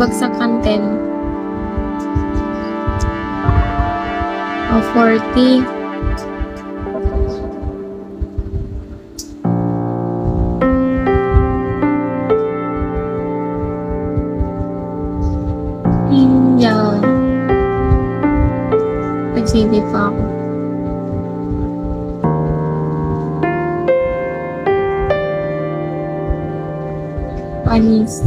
binabagsakan 10. O 40. Yan. Nag-CV pa ako. Panis.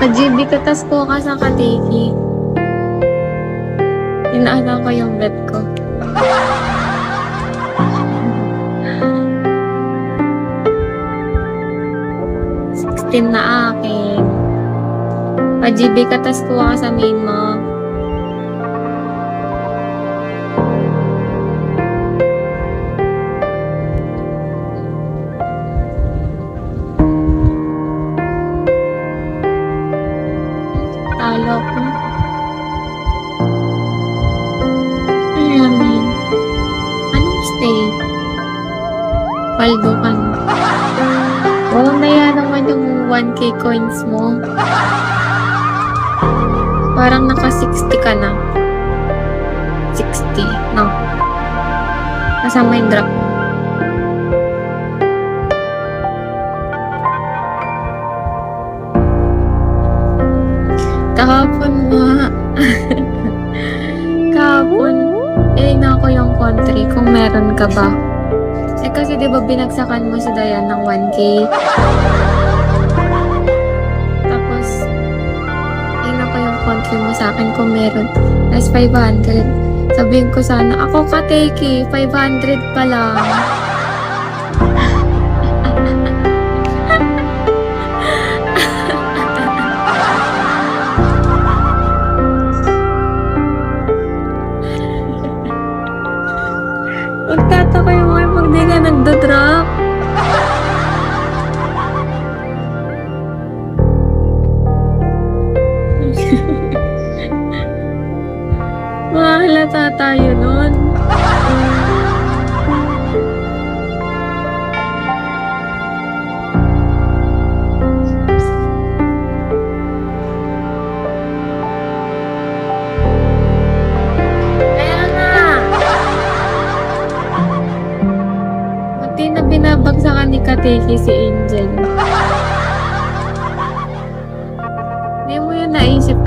Pag-GB ka, tas ko ka sa katiki. Inaala ko yung bet ko. $16 na akin. Pag-GB ka, tas ko ka sa main mo. Talo ko. Ayan yun. Anong state? Paldukan. Walang naya naman yung 1K coins mo. Parang naka 60 ka na. 60, no? Kasama yung drop. Kahapon nga. Kahapon, na ako yung country kung meron ka ba. Eh kasi diba binagsakan mo si Dayan ng 1K. Tapos, na ko yung country mo sa akin kung meron. Tapos 500. Sabihin ko sana, ako ka take 500 pa lang. Magtataka yung mga pag di ka nagda-drop. Mahalata tayo nun. Buti na binabagsakan ni Kateki si Angel.